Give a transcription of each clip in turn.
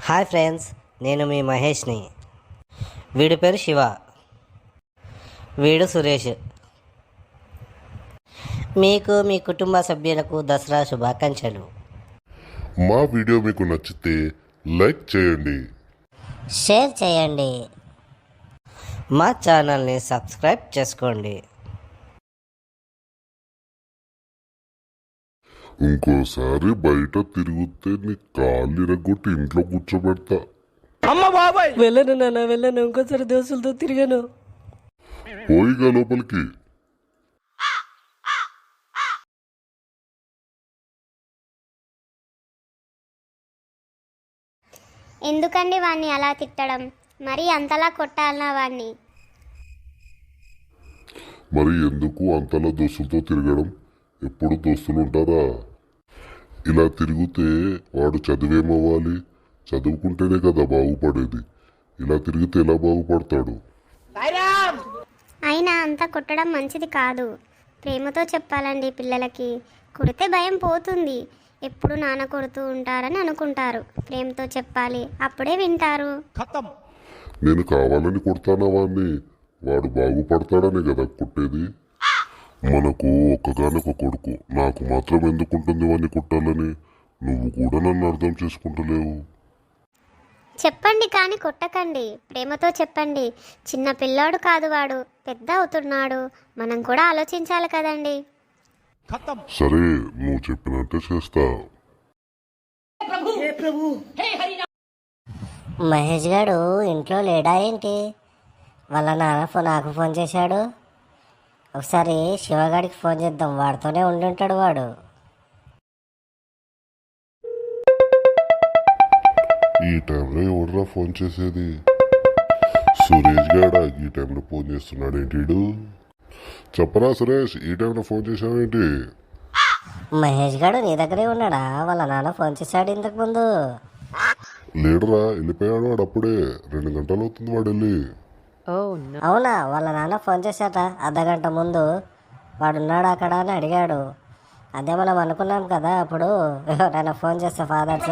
Hi friends, నేను మీ మహేష్ని. వీడి పేరు శివ, వీడు సురేష్. మీకు మీ కుటుంబ సభ్యులకు దసరా శుభాకాంక్షలు. మా వీడియో మీకు నచ్చితే లైక్ చేయండి, షేర్ చేయండి, మా ఛానల్ని సబ్స్క్రైబ్ చేసుకోండి. ఇంకోసారి బయట తిరిగితే నీ కాళ్ళు ఇరగొట్టి ఇంట్లో కూర్చోబెడతా. వెళ్ళను నాన్న, వెళ్ళను. ఇంకోసారి దోస్తులతో తిరిగాను. పోయిగా లోపలికి. ఎందుకండి వాణ్ణి అలా తిట్టడం? మరి అంతలా కొట్టాలనా వాణ్ణి? మరి ఎందుకు అంతలా దోస్తులతో తిరగడం? ఎప్పుడు దోస్తులు ఉంటారా? ఇలా తిరిగితే వాడు చదివేమవ్వాలి? చదువుకుంటేనే కదా బాగుపడేది. ఇలా తిరిగితే ఎలా బాగుపడతాడు? అయినా అంత కొట్టడం మంచిది కాదు. ప్రేమతో చెప్పాలండి పిల్లలకి. కొడితే భయం పోతుంది. ఎప్పుడు నాన్న కొడుతూ ఉంటారని అనుకుంటారు. ప్రేమతో చెప్పాలి, అప్పుడే వింటారు. నేను కావాలని కొడతానా వాడిని? వాడు బాగుపడతాడని కదా కొట్టేది. మనకు ఒక్కగానొక కొడుకు, నాకు మాత్రం ఎందుకుంటుంది వాడిని కొట్టాలని? నువ్వు కూడా నన్ను అర్థం చేసుకుంటలేవు. చెప్పండి కానీ కొట్టకండి. ప్రేమతో చెప్పండి. చిన్న పిల్లాడు కాదు వాడు, పెద్ద అవుతున్నాడు. మనం కూడా ఆలోచించాలి కదండి. సరే, నువ్వు చెప్పినట్టే చేస్తా. మహేష్ గారు ఇంట్లో లేడా ఏంటి? వాళ్ళ నాన్న నాకు ఫోన్ చేశాడు. ఒకసారి శివగాడికి ఫోన్ చేద్దాం, వాడితోనే ఉండుంటాడు వాడు. ఈ టైంలో ఎవడరా ఫోన్ చేసేది? సురేష్ గాడా ఈ టైంలో ఫోన్ చేస్తున్నాడు ఏంటి? చెప్పరా సురేష్, ఈ టైంలో ఫోన్ చేసావేంటి? మహేష్ గారు నీ దగ్గరే ఉన్నాడా? వాళ్ళ నాన్న ఫోన్ చేశాడు ఇంతకు ముందు. లేడరా, వెళ్ళిపోయాడు వాడు అప్పుడే. 2 గంటలు అవుతుంది వాడు వెళ్ళి. అవునా? వాళ్ళ నాన్న ఫోన్ చేశాట అర్ధగంట ముందు. వాడున్నాడు అక్కడ అని అడిగాడు. అదే మనం అనుకున్నాం కదా అప్పుడు, ఎవరైనా ఫోన్ చేస్తే ఫాదర్స్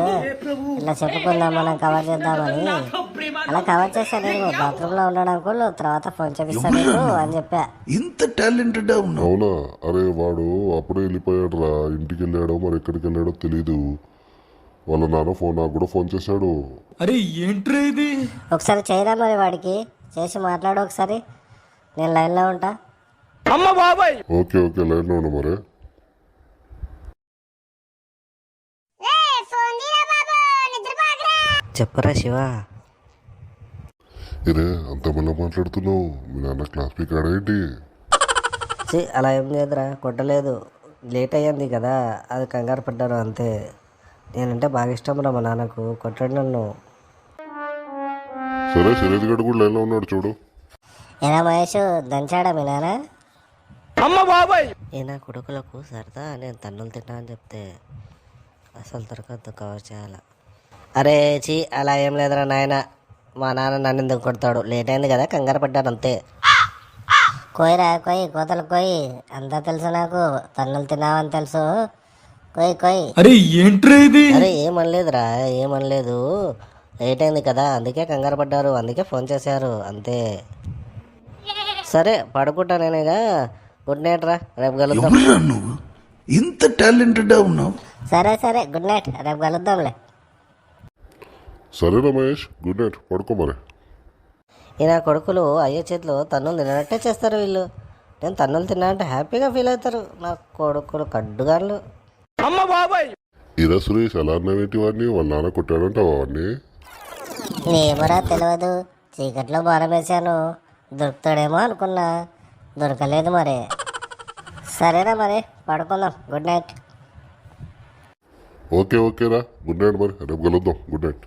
ఇలా చెప్పుకుందాం, మనం కవర్ చేద్దామని. అలా కవర్ చేశాను. నేను బాత్రూంలో ఉన్నాడు అంకుల్, తర్వాత ఫోన్ చేపిస్తాను అని చెప్పా. ఇంత టాలెంటెడ్ అవునా? అరే వాడు అప్పుడే వెళ్ళిపోయాడు రా. ఇంటికి వెళ్ళాడో మరి ఎక్కడికి వెళ్ళాడో తెలీదు. వాళ్ళ నాన్న నాకు కూడా ఫోన్ చేశాడు. అరే ఏంట్రా ఇది? ఒకసారి చేయరా మరి వాడికి, చేసి మాట్లాడు ఒకసారి. నేను లైన్లో ఉంటా. ఓకే ఓకే, లైన్లో ఉన్నా మరి. చెప్పరా శివ. ఇరే, అంత మళ్ళీ మాట్లాడుతున్నావు? మీ నాన్న క్లాస్ పీక్ ఆడేంటి? అలా ఏం లేదురా, కొట్టలేదు. లేట్ అయ్యింది కదా, అది కంగారు పడ్డాను అంతే. నేనంటే బాగా ఇష్టం రా మా నాన్నకు, కొట్టాడు నన్ను. సరే, సురేష్ గడు కూడా లైన్లో ఉన్నాడు చూడు. ఎలా మహేష్, దంచాడా మీ నాన్న? నా కొడుకులకు సరదా నేను తన్నులు తిన్నా అని చెప్తే అసలు దొరకద్దు, కవర్ చేయాల. అరే చీ, అలా ఏం లేదురా నాయన. మా నాన్న నన్ను ఎందుకు కొడతాడు? లేట్ అయింది కదా, కంగారు పడ్డాను అంతే. కోయిరా కోయి, కోతలు కోయి. అంతా తెలుసు నాకు, తన్నులు తిన్నావని తెలుసు. కోయి కోయి. అరే ఏంట్రా ఇది? అరే ఏమనలేదురా, ఏమనలేదు. లేట్ అయింది కదా, అందుకే కంగారు పడ్డారు, అందుకే ఫోన్ చేశారు అంతే. సరే పడుకుంటా నేనేగా. గుడ్ నైట్ రా, రేపు కలుద్దాం. నువ్వు ఇంత టాలెంటెడ్ ఉన్నావు. సరే సరే, గుడ్ నైట్, రేపు కలుద్దాంలే. సరే రమేష్, గుడ్ నైట్, పడుకో మరి. నా కొడుకులు అయ్యే చేతిలో తన్నులు తినట్టే చేస్తారు వీళ్ళు. నేను తన్నులు తిన్నా అంటే హ్యాపీగా ఫీల్ అవుతారు నా కొడుకులు, కడ్డుగాళ్ళు. ఇరా సురేష్, అలా అన్నావేంటి వాడిని? వాళ్ళ నాన్న కొట్టాడంటావా వాడిని? ఏమరా తెలియదు, చీకట్లో బాణం వేశాను, దొరుకుతాడేమో అనుకున్నా, దొరకలేదు మరి. సరేనా మరి, పడుకుందాం. Good night. ఓకే ఓకేరా, గుడ్ నైట్ మరి, రేపు కలుద్దాం. Good night.